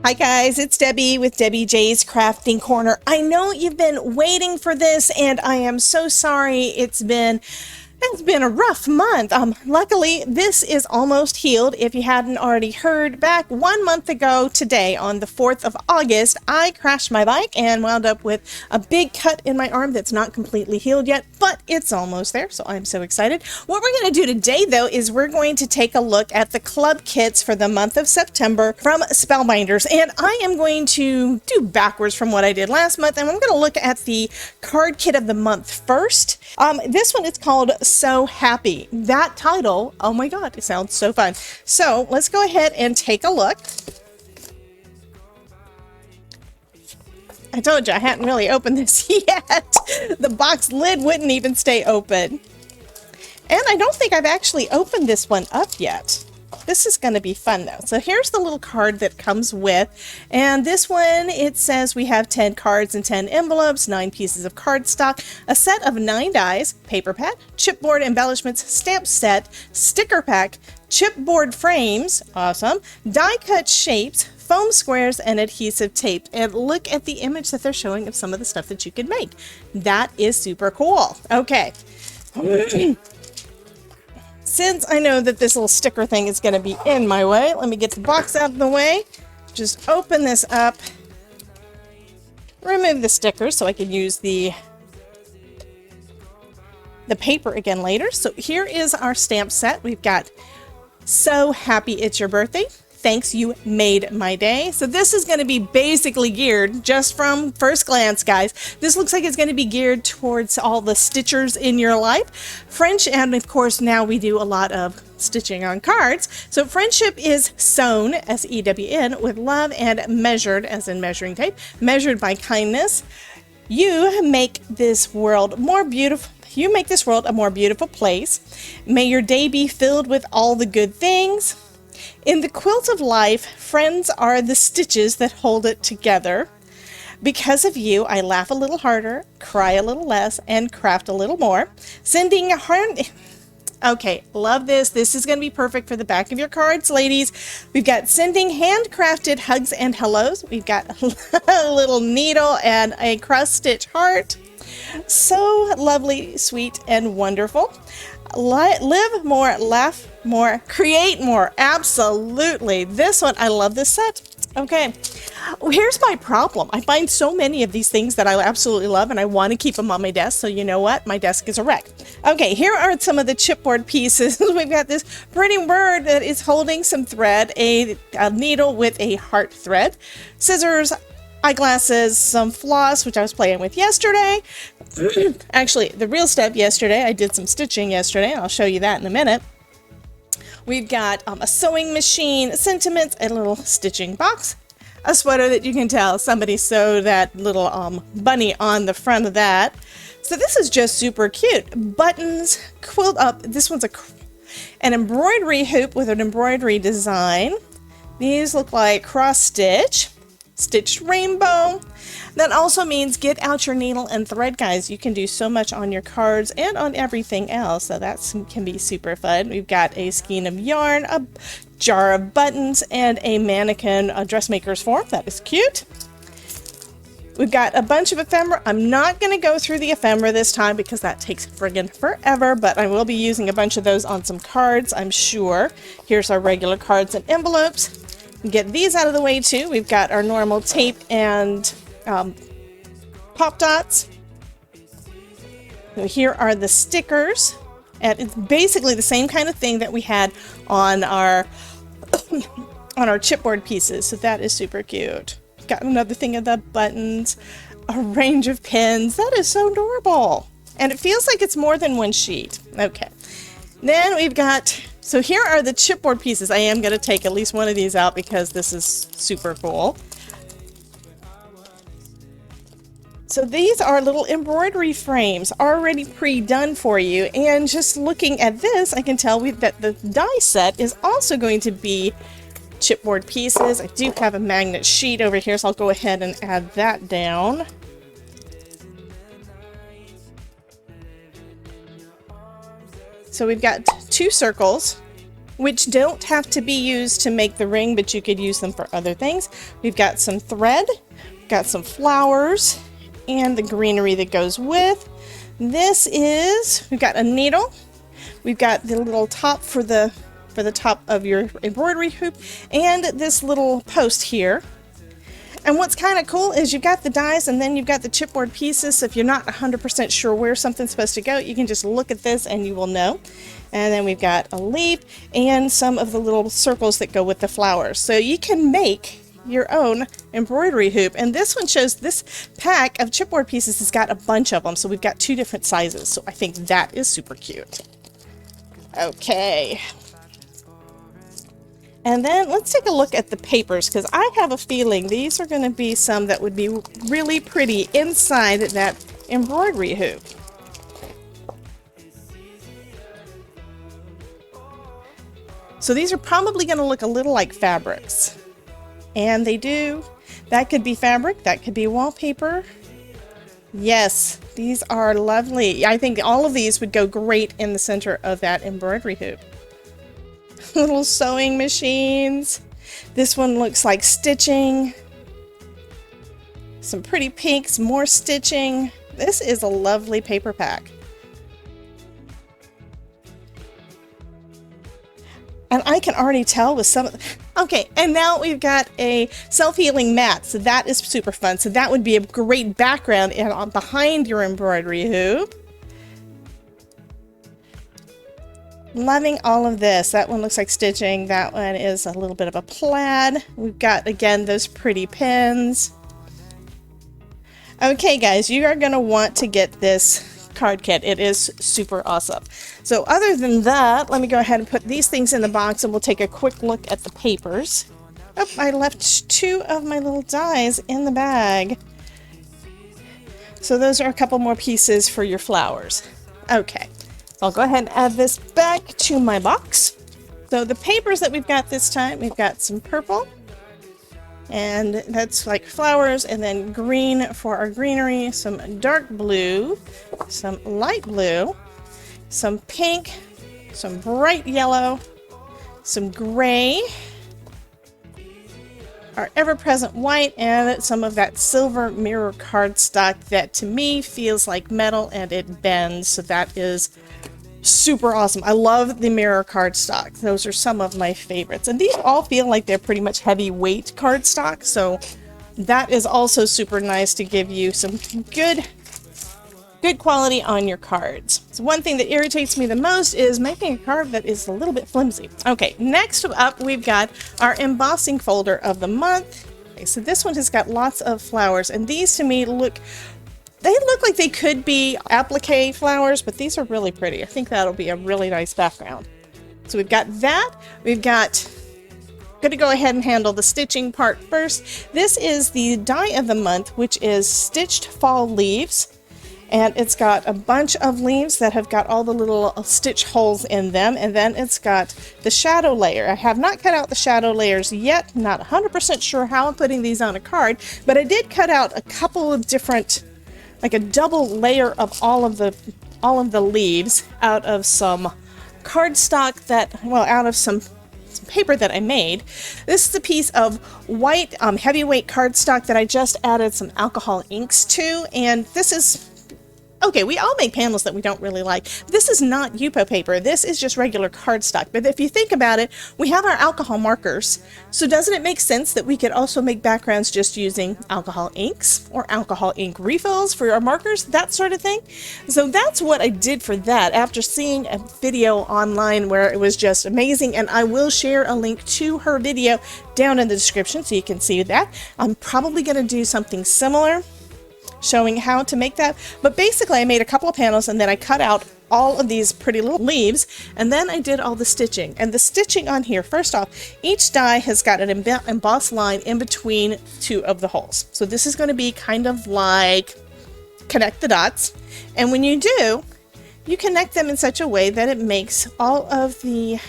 Hi guys, it's Debbie with Debbie J's Crafting Corner. I know you've been waiting for this and I am so sorry it's been a rough month. Luckily, this is almost healed. If you hadn't already heard, back 1 month ago today, on the 4th of August, I crashed my bike and wound up with a big cut in my arm that's not completely healed yet, but it's almost there, so I'm so excited. What we're going to do today, though, is we're going to take a look at the club kits for the month of September from Spellbinders, and I am going to do backwards from what I did last month, and I'm going to look at the card kit of the month first. This one is called So Happy. That title, oh my god, it sounds so fun. So let's go ahead and take a look. I told you I hadn't really opened this yet. The box lid wouldn't even stay open. And I don't think I've actually opened this one up yet. This is going to be fun though. So here's the little card that comes with, and this one, it says we have 10 cards and 10 envelopes, 9 pieces of cardstock, a set of 9 dies, paper pad, chipboard embellishments, stamp set, sticker pack, chipboard frames, awesome, die cut shapes, foam squares, and adhesive tape. And look at the image that they're showing of some of the stuff that you could make. That is super cool. Okay. Since I know that this little sticker thing is going to be in my way, let me get the box out of the way. Just open this up. Remove the stickers so I can use the paper again later. So here is our stamp set. We've got So Happy It's Your Birthday. Thanks, you made my day. So this is going to be basically geared, just from first glance, guys, this looks like it's going to be geared towards all the stitchers in your life. French, and of course now we do a lot of stitching on cards. So friendship is sewn, S-E-W-N, with love, and measured, as in measuring tape, measured by kindness. You make this world more beautiful. You make this world a more beautiful place. May your day be filled with all the good things. In the quilt of life, friends are the stitches that hold it together. Because of you, I laugh a little harder, cry a little less, and craft a little more. Sending a heart... Okay, love this. This is going to be perfect for the back of your cards, ladies. We've got sending handcrafted hugs and hellos. We've got a little needle and a cross-stitch heart. So lovely, sweet, and wonderful. Live more, laugh more, create more. Absolutely. This one, I love this set. Okay, here's my problem. I find so many of these things that I absolutely love, and I want to keep them on my desk. So you know what? My desk is a wreck. Okay, here are some of the chipboard pieces. We've got this pretty bird that is holding some thread, a needle with a heart thread, scissors, eyeglasses, some floss, which I was playing with yesterday. Actually, the real stuff yesterday, I did some stitching yesterday. I'll show you that in a minute. We've got a sewing machine, sentiments, a little stitching box, a sweater that you can tell somebody sewed that little bunny on the front of that. So this is just super cute. Buttons, quilt up. This one's an embroidery hoop with an embroidery design. These look like cross stitch. Stitched rainbow. That also means get out your needle and thread, guys. You can do so much on your cards and on everything else, so that can be super fun. We've got a skein of yarn, a jar of buttons, and a mannequin, a dressmaker's form. That is cute. We've got a bunch of ephemera. I'm not going to go through the ephemera this time because that takes friggin' forever, but I will be using a bunch of those on some cards, I'm sure. Here's our regular cards and envelopes. Get these out of the way too. We've got our normal tape and pop dots. So here are the stickers, and it's basically the same kind of thing that we had on our on our chipboard pieces. So that is super cute. Got another thing of the buttons, a range of pins. That is so adorable, and it feels like it's more than one sheet. Okay, then we've got. So here are the chipboard pieces. I am going to take at least one of these out because this is super cool. So these are little embroidery frames already pre-done for you. And just looking at this, I can tell that the die set is also going to be chipboard pieces. I do have a magnet sheet over here, so I'll go ahead and add that down. So we've got 2 circles which don't have to be used to make the ring, but you could use them for other things. We've got some thread, got some flowers, and the greenery that goes with. We've got a needle. We've got the little top for the top of your embroidery hoop, and this little post here. And what's kind of cool is you've got the dies and then you've got the chipboard pieces. So if you're not 100% sure where something's supposed to go, you can just look at this and you will know. And then we've got a leaf and some of the little circles that go with the flowers. So you can make your own embroidery hoop. And this one shows this pack of chipboard pieces has got a bunch of them. So we've got 2 different sizes. So I think that is super cute. Okay. And then let's take a look at the papers, because I have a feeling these are going to be some that would be really pretty inside that embroidery hoop. So these are probably going to look a little like fabrics. And they do. That could be fabric, that could be wallpaper. Yes, these are lovely. I think all of these would go great in the center of that embroidery hoop. Little sewing machines. This one looks like stitching. Some pretty pinks, more stitching. This is a lovely paper pack. And I can already tell with some of okay, and now we've got a self-healing mat, so that is super fun. So that would be a great background behind your embroidery hoop. Loving all of this. That one looks like stitching. That one is a little bit of a plaid. We've got, again, those pretty pins. Okay, guys, you are going to want to get this card kit. It is super awesome. So other than that, let me go ahead and put these things in the box and we'll take a quick look at the papers. Oh, I left 2 of my little dies in the bag. So those are a couple more pieces for your flowers. Okay. I'll go ahead and add this back to my box. So the papers that we've got this time, we've got some purple, and that's like flowers, and then green for our greenery, some dark blue, some light blue, some pink, some bright yellow, some gray, our ever-present white, and some of that silver mirror cardstock that to me feels like metal and it bends, so that is super awesome. I love the mirror cardstock. Those are some of my favorites. And these all feel like they're pretty much heavyweight cardstock, so that is also super nice to give you some good quality on your cards. So one thing that irritates me the most is making a card that is a little bit flimsy. Okay, next up we've got our embossing folder of the month. Okay, so this one has got lots of flowers, and these to me look like they could be applique flowers, but these are really pretty. I think that'll be a really nice background. So we've got that. We've got, going to go ahead and handle the stitching part first. This is the die of the month, which is Stitched Fall Leaves. And it's got a bunch of leaves that have got all the little stitch holes in them. And then it's got the shadow layer. I have not cut out the shadow layers yet. Not 100% sure how I'm putting these on a card, but I did cut out a couple of different, like a double layer of all of the leaves out of some cardstock that, well, out of some paper that I made. This is a piece of white heavyweight cardstock that I just added some alcohol inks to, and this is, okay, we all make panels that we don't really like. This is not Yupo paper. This is just regular cardstock. But if you think about it, we have our alcohol markers. So doesn't it make sense that we could also make backgrounds just using alcohol inks or alcohol ink refills for our markers, that sort of thing? So that's what I did for that after seeing a video online where it was just amazing. And I will share a link to her video down in the description so you can see that. I'm probably going to do something similar, showing how to make that. But basically I made a couple of panels and then I cut out all of these pretty little leaves, and then I did all the stitching. And the stitching on here, first off, each die has got an embossed line in between 2 of the holes. So this is going to be kind of like connect the dots. And when you do, you connect them in such a way that it makes all of the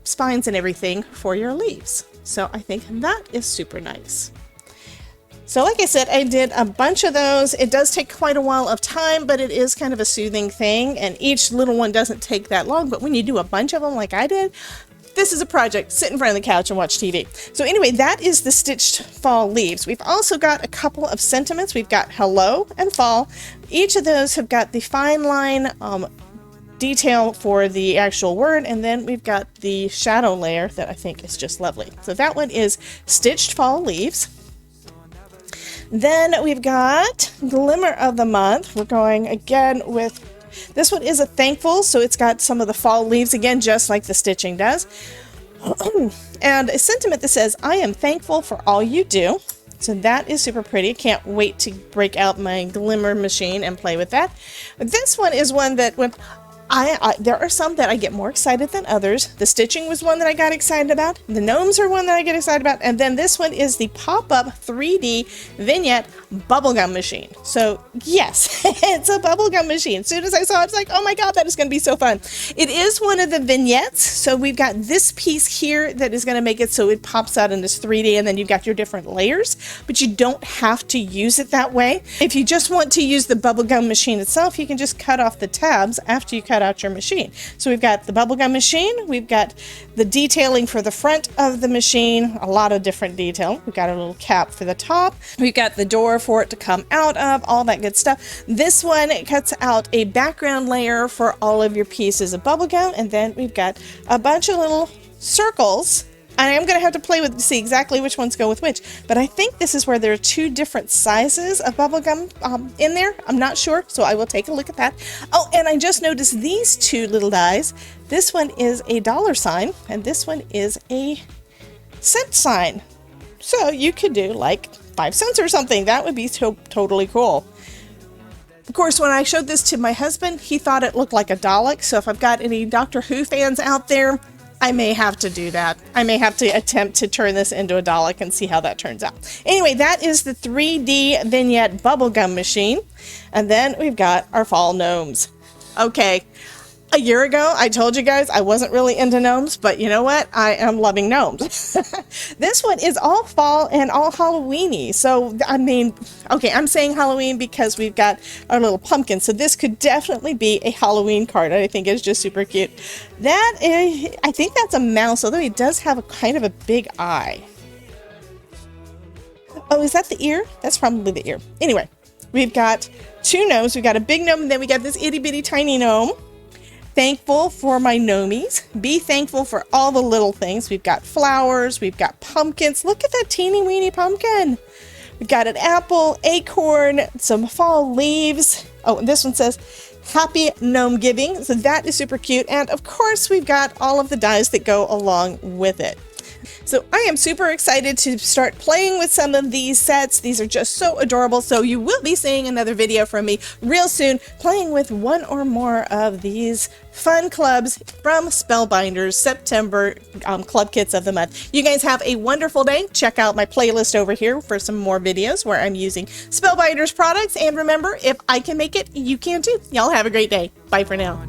spines and everything for your leaves. So I think that is super nice. So like I said, I did a bunch of those. It does take quite a while of time, but it is kind of a soothing thing, and each little one doesn't take that long, but when you do a bunch of them like I did, this is a project. Sit in front of the couch and watch TV. So anyway, that is the stitched fall leaves. We've also got a couple of sentiments. We've got hello and fall. Each of those have got the fine line detail for the actual word, and then we've got the shadow layer that I think is just lovely. So that one is stitched fall leaves. Then we've got Glimmer of the Month. We're going again with, this one is a thankful, so it's got some of the fall leaves again, just like the stitching does. And a sentiment that says, I am thankful for all you do. So that is super pretty. Can't wait to break out my Glimmer machine and play with that. This one is one that when there are some that I get more excited than others. The stitching was one that I got excited about. The gnomes are one that I get excited about. And then this one is the pop-up 3D Vignette bubblegum machine. So yes, it's a bubblegum machine. As soon as I saw it, it's like, oh my God, that is going to be so fun. It is one of the vignettes. So we've got this piece here that is going to make it so it pops out in this 3D, and then you've got your different layers, but you don't have to use it that way. If you just want to use the bubblegum machine itself, you can just cut off the tabs after you cut out your machine. So we've got the bubblegum machine, we've got the detailing for the front of the machine, a lot of different detail. We've got a little cap for the top, we've got the door for it to come out of, all that good stuff. This one cuts out a background layer for all of your pieces of bubblegum, and then we've got a bunch of little circles. I am going to have to play with it to see exactly which ones go with which, but I think this is where there are two different sizes of bubblegum in there. I'm not sure, so I will take a look at that. Oh, and I just noticed these two little dies. This one is a $, and this one is a cent sign. So you could do like 5 cents or something. That would be totally cool. Of course, when I showed this to my husband, he thought it looked like a Dalek, so if I've got any Doctor Who fans out there, I may have to do that. I may have to attempt to turn this into a Dalek and see how that turns out. Anyway, that is the 3D Vignette bubblegum machine. And then we've got our fall gnomes. Okay, a year ago, I told you guys I wasn't really into gnomes, but you know what? I am loving gnomes. This one is all fall and all Halloween-y. So, I mean, okay, I'm saying Halloween because we've got our little pumpkin. So this could definitely be a Halloween card. I think it's just super cute. That is, I think that's a mouse, although it does have a kind of a big eye. Oh, is that the ear? That's probably the ear. Anyway, we've got 2 gnomes. We've got a big gnome, and then we got this itty bitty tiny gnome. Thankful for my gnomies. Be thankful for all the little things. We've got flowers, we've got pumpkins. Look at that teeny weeny pumpkin. We've got an apple, acorn, some fall leaves. Oh, and this one says happy gnome giving. So that is super cute. And of course, we've got all of the dies that go along with it. So I am super excited to start playing with some of these sets. These are just so adorable. So you will be seeing another video from me real soon, playing with one or more of these fun clubs from Spellbinders September club kits of the month. You guys have a wonderful day. Check out my playlist over here for some more videos where I'm using Spellbinders products. And remember, if I can make it, you can too. Y'all have a great day. Bye for now.